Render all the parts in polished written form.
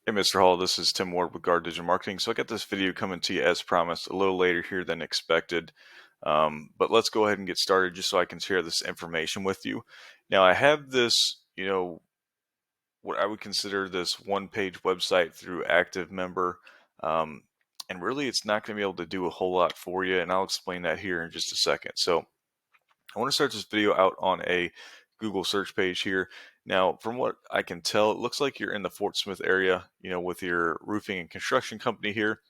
Hey, Mr. Hall, this is Tim Ward with Guard Digital Marketing. So I got this video coming to you as promised, a little later here than expected. But let's go ahead and get started just so I can share this information with you. Now, I have this, what I would consider this one-page website through Active Member. Um, and really, it's not going to be able to do a whole lot for you. And I'll explain that here in just a second. So I want to start this video out on a Google search page here. Now, from what I can tell, it looks like you're in the Fort Smith area, with your roofing and construction company here.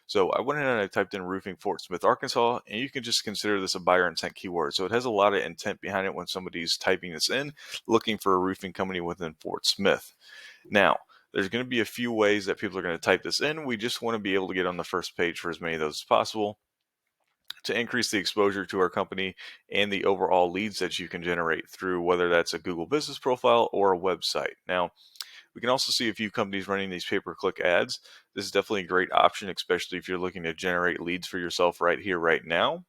So I went ahead and I typed in roofing Fort Smith, Arkansas, and you can just consider this a buyer intent keyword. So it has a lot of intent behind it when somebody's typing this in, looking for a roofing company within Fort Smith. Now, there's going to be a few ways that people are going to type this in. We just want to be able to get on the first page for as many of those as possible to increase the exposure to our company and the overall leads that you can generate through whether that's a Google business profile or a website. Now, we can also see a few companies running these pay-per-click ads. This is definitely a great option, especially if you're looking to generate leads for yourself right here, right now.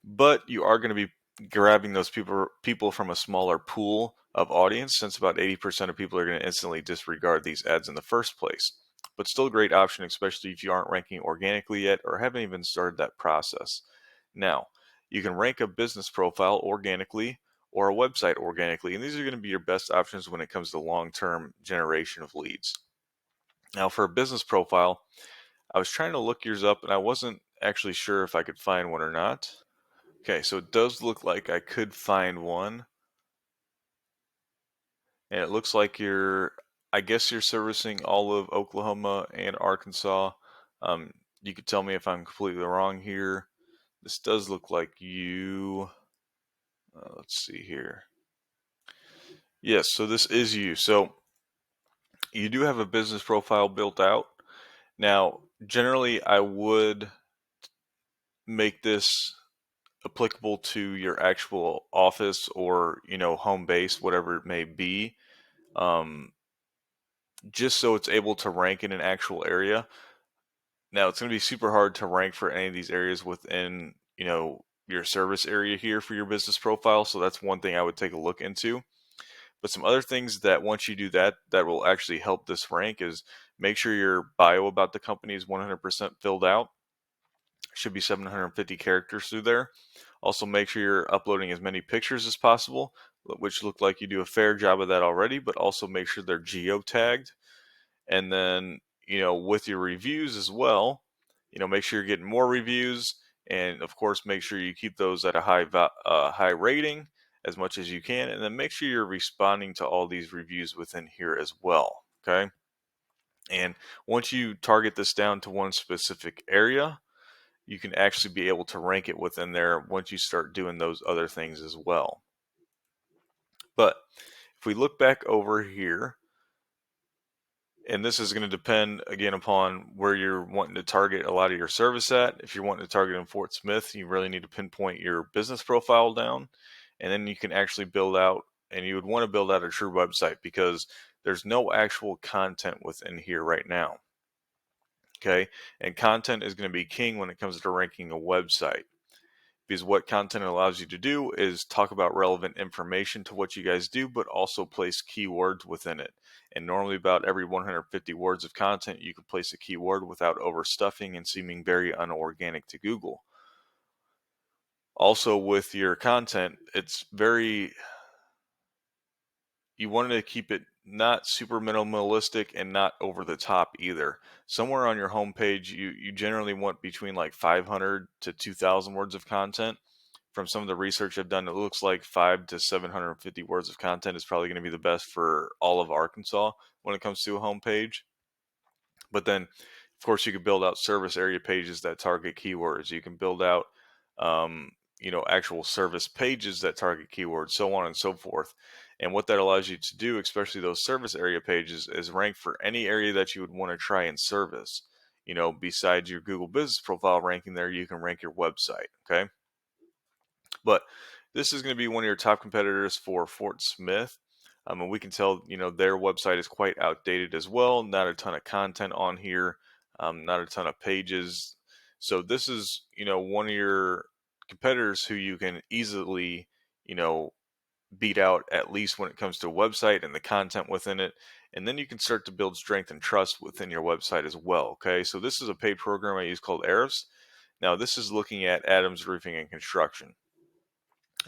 But you are going to be grabbing those people from a smaller pool of audience, since about 80% of people are going to instantly disregard these ads in the first place. But still a great option, especially if you aren't ranking organically yet or haven't even started that process. Now, you can rank a business profile organically or a website organically, and these are going to be your best options when it comes to long-term generation of leads. Now, for a business profile, I was trying to look yours up and I wasn't actually sure if I could find one or not. Okay, so it does look like I could find one. And it looks like I guess you're servicing all of Oklahoma and Arkansas. You could tell me if I'm completely wrong here. This does look like you. Let's see here. Yes, so this is you. So you do have a business profile built out. Now, generally, I would make this applicable to your actual office or, home base, whatever it may be. Just so it's able to rank in an actual area. Now, it's going to be super hard to rank for any of these areas within, your service area here for your business profile. So that's one thing I would take a look into. But some other things that once you do that, that will actually help this rank is make sure your bio about the company is 100% filled out. Should be 750 characters through there. Also, make sure you're uploading as many pictures as possible, which look like you do a fair job of that already, but also make sure they're geo-tagged. And then, with your reviews as well, make sure you're getting more reviews, and of course, make sure you keep those at a high rating as much as you can, and then make sure you're responding to all these reviews within here as well. Okay. And once you target this down to one specific area, you can actually be able to rank it within there once you start doing those other things as well. But if we look back over here, and this is going to depend again upon where you're wanting to target a lot of your service at. If you're wanting to target in Fort Smith, you really need to pinpoint your business profile down, and then you can actually build out, and you would want to build out a true website because there's no actual content within here right now. Okay, and content is going to be king when it comes to ranking a website, because what content allows you to do is talk about relevant information to what you guys do, but also place keywords within it. And normally about every 150 words of content, you can place a keyword without overstuffing and seeming very unorganic to Google. Also, with your content, you wanted to keep it not super minimalistic and not over the top either. Somewhere on your homepage, you generally want between like 500 to 2,000 words of content. From some of the research I've done, it looks like 5 to 750 words of content is probably going to be the best for all of Arkansas when it comes to a homepage. But then, of course, you could build out service area pages that target keywords. You can build out, actual service pages that target keywords, so on and so forth. And what that allows you to do, especially those service area pages, is rank for any area that you would want to try and service. Besides your Google business profile ranking there, you can rank your website. Okay. But this is going to be one of your top competitors for Fort Smith. And we can tell, their website is quite outdated as well. Not a ton of content on here, not a ton of pages. So this is, one of your competitors who you can easily, beat out, at least when it comes to a website and the content within it. And then you can start to build strength and trust within your website as well. Okay, so this is a paid program I use called Aris. Now, this is looking at Adams Roofing and Construction,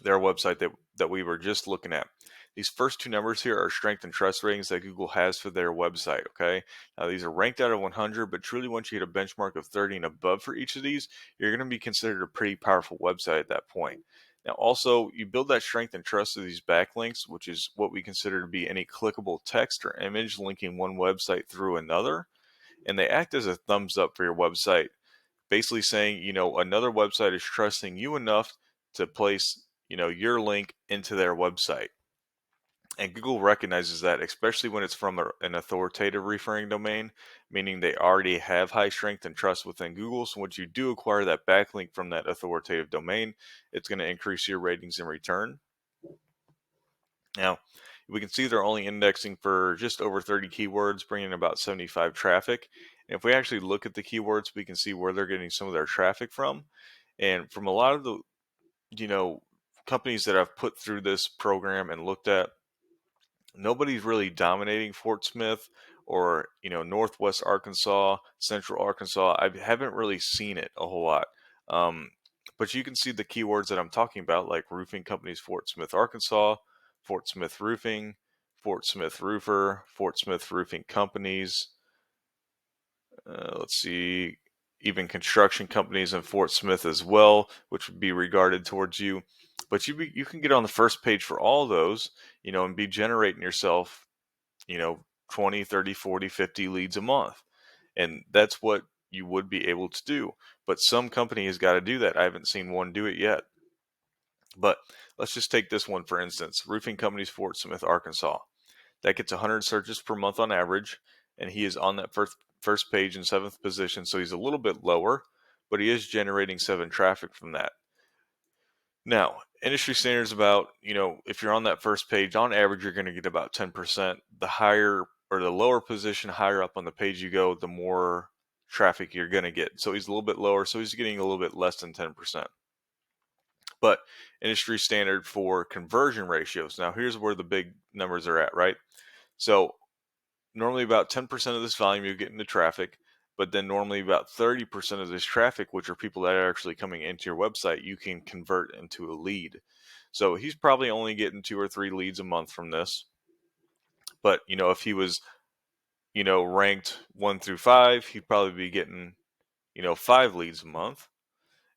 their website that we were just looking at. These first two numbers here are strength and trust ratings that Google has for their website. Okay, now these are ranked out of 100, but truly once you hit a benchmark of 30 and above for each of these, you're going to be considered a pretty powerful website at that point. Now, also, you build that strength and trust of these backlinks, which is what we consider to be any clickable text or image linking one website through another, and they act as a thumbs up for your website, basically saying, another website is trusting you enough to place, your link into their website. And Google recognizes that, especially when it's from an authoritative referring domain, meaning they already have high strength and trust within Google. So once you do acquire that backlink from that authoritative domain, it's going to increase your ratings in return. Now, we can see they're only indexing for just over 30 keywords, bringing about 75 traffic. And if we actually look at the keywords, we can see where they're getting some of their traffic from. And from a lot of the, you know, companies that I've put through this program and looked at, nobody's really dominating Fort Smith or, Northwest Arkansas, Central Arkansas. I haven't really seen it a whole lot. Um, but you can see the keywords that I'm talking about, like roofing companies, Fort Smith, Arkansas, Fort Smith Roofing, Fort Smith Roofer, Fort Smith Roofing Companies. Let's see, even construction companies in Fort Smith as well, which would be regarded towards you. But you can get on the first page for all those, and be generating yourself, you know, 20, 30, 40, 50 leads a month. And that's what you would be able to do. But some company has got to do that. I haven't seen one do it yet. But let's just take this one for instance. Roofing companies, Fort Smith, Arkansas. That gets 100 searches per month on average, and he is on that first page in 7th position, so he's a little bit lower, but he is generating 7 traffic from that. Now, industry standards about, if you're on that first page, on average, you're going to get about 10%. The higher or the lower position, higher up on the page you go, the more traffic you're going to get. So he's a little bit lower, so he's getting a little bit less than 10%. But industry standard for conversion ratios. Now, here's where the big numbers are at, right? So normally about 10% of this volume you get into traffic, but then normally about 30% of this traffic, which are people that are actually coming into your website, you can convert into a lead. So he's probably only getting 2 or 3 leads a month from this. But, if he was, ranked 1 through 5, he'd probably be getting, 5 leads a month.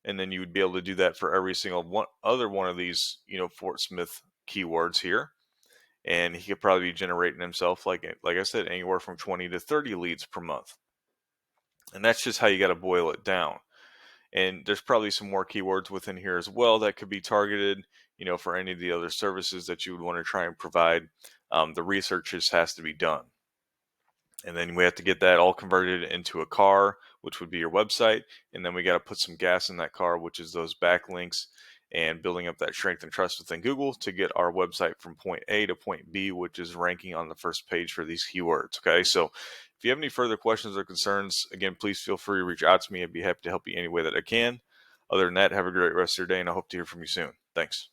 And then you would be able to do that for every single other one of these, Fort Smith keywords here. And he could probably be generating himself, like I said, anywhere from 20 to 30 leads per month. And that's just how you got to boil it down. And there's probably some more keywords within here as well that could be targeted, for any of the other services that you would want to try and provide. The research just has to be done. And then we have to get that all converted into a car, which would be your website. And then we got to put some gas in that car, which is those backlinks and building up that strength and trust within Google to get our website from point A to point B, which is ranking on the first page for these keywords. Okay. So if you have any further questions or concerns, again, please feel free to reach out to me. I'd be happy to help you any way that I can. Other than that, have a great rest of your day, and I hope to hear from you soon. Thanks.